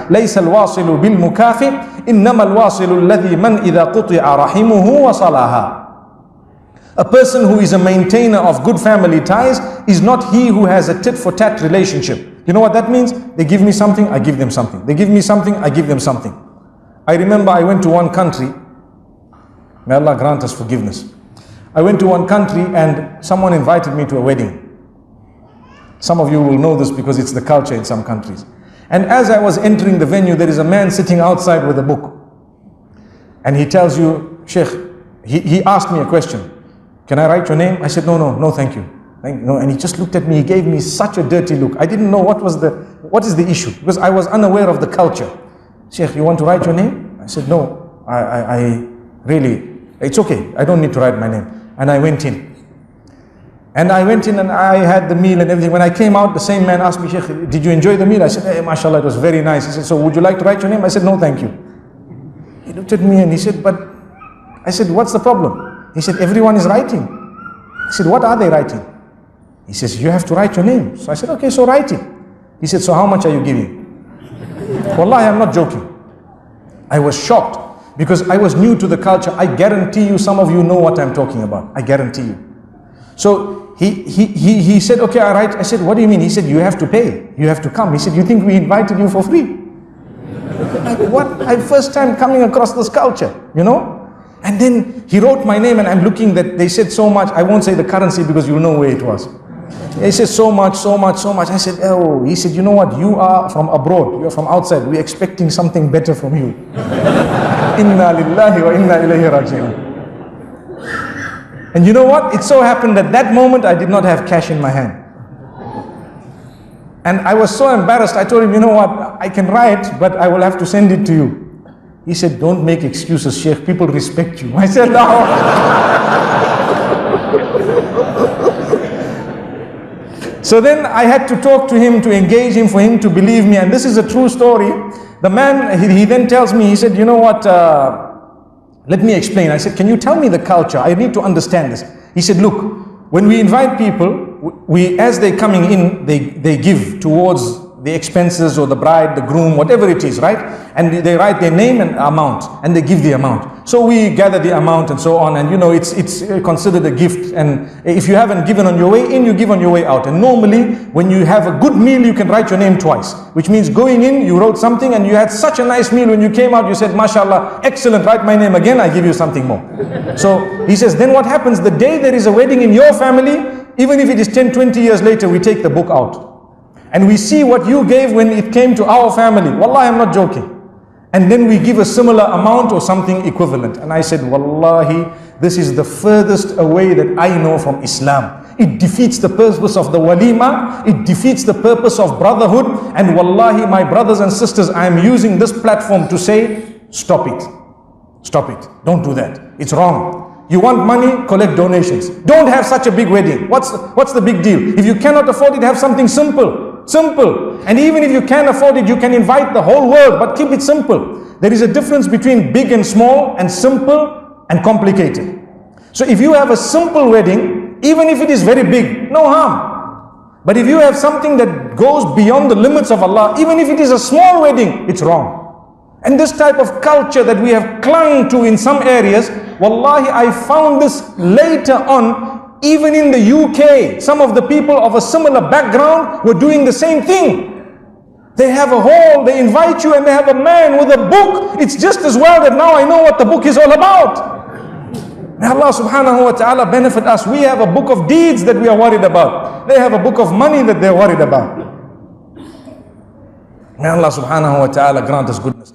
ليس الواصل بالمكافئ إنما الواصل الذي من إذا قطع رحمه وصلها. A person who is a maintainer of good family ties is not he who has a tit for tat relationship. You know what that means? They give me something, I give them something. They give me something, I give them something. I remember I went to one country. May Allah grant us forgiveness. I went to one country and someone invited me to a wedding. Some of you will know this because it's the culture in some countries. And as I was entering the venue, there is a man sitting outside with a book. And he tells you, Sheikh, he asked me a question. Can I write your name? I said, no, thank you. No, and he just looked at me, he gave me such a dirty look. I didn't know what is the issue, because I was unaware of the culture. Sheikh, you want to write your name? I said, no, I really, it's okay, I don't need to write my name. And I went in. And I went in and I had the meal and everything. When I came out, the same man asked me, Sheikh, did you enjoy the meal? I said, hey, mashallah, it was very nice. He said, so would you like to write your name? I said, no, thank you. He looked at me and he said, but, I said, what's the problem? He said, everyone is writing. I said, what are they writing? He says, you have to write your name. So I said, okay, so write it. He said, so how much are you giving? Wallahi, I'm not joking. I was shocked because I was new to the culture. I guarantee you, some of you know what I'm talking about. I guarantee you. So he said, okay, I write. I said, what do you mean? He said, you have to pay. You have to come. He said, you think we invited you for free? Like, what? I'm first time coming across this culture, you know? And then he wrote my name and I'm looking that they said so much. I won't say the currency because you'll know where it was. He said so much. I said, oh, he said, you know what? You are from abroad. You're from outside. We're expecting something better from you. Inna lillahi wa inna ilayhi raji'un. And you know what? It so happened that that moment I did not have cash in my hand. And I was so embarrassed. I told him, you know what? I can write, but I will have to send it to you. He said, don't make excuses, Sheikh. People respect you. I said, no. So then I had to talk to him, to engage him, for him to believe me. And this is a true story. The man, he then tells me, he said, you know what, let me explain. I said, can you tell me the culture? I need to understand this. He said, look, when we invite people, as they're coming in, they give towards the expenses or the bride, the groom, whatever it is, right? And they write their name and amount, and they give the amount. So we gather the amount and so on, and you know, it's considered a gift. And if you haven't given on your way in, you give on your way out. And normally, when you have a good meal, you can write your name twice, which means going in, you wrote something, and you had such a nice meal. When you came out, you said, mashallah, excellent, write my name again, I give you something more. So he says, then what happens? The day there is a wedding in your family, even if it is 10, 20 years later, we take the book out. And we see what you gave when it came to our family. Wallahi, I'm not joking. And then we give a similar amount or something equivalent. And I said, Wallahi, this is the furthest away that I know from Islam. It defeats the purpose of the walima. It defeats the purpose of brotherhood. And Wallahi, my brothers and sisters, I am using this platform to say, stop it. Stop it. Don't do that. It's wrong. You want money, collect donations. Don't have such a big wedding. What's the big deal? If you cannot afford it, have something simple. Simple. And even if you can afford it, you can invite the whole world, but keep it simple. There is a difference between big and small, and simple and complicated. So if you have a simple wedding, even if it is very big, no harm. But if you have something that goes beyond the limits of Allah, even if it is a small wedding, it's wrong. And this type of culture that we have clung to in some areas, wallahi, I found this later on. Even in the UK, some of the people of a similar background were doing the same thing. They have a hall, they invite you, and they have a man with a book. It's just as well that now I know what the book is all about. May Allah subhanahu wa ta'ala benefit us. We have a book of deeds that we are worried about. They have a book of money that they're worried about. May Allah subhanahu wa ta'ala grant us goodness.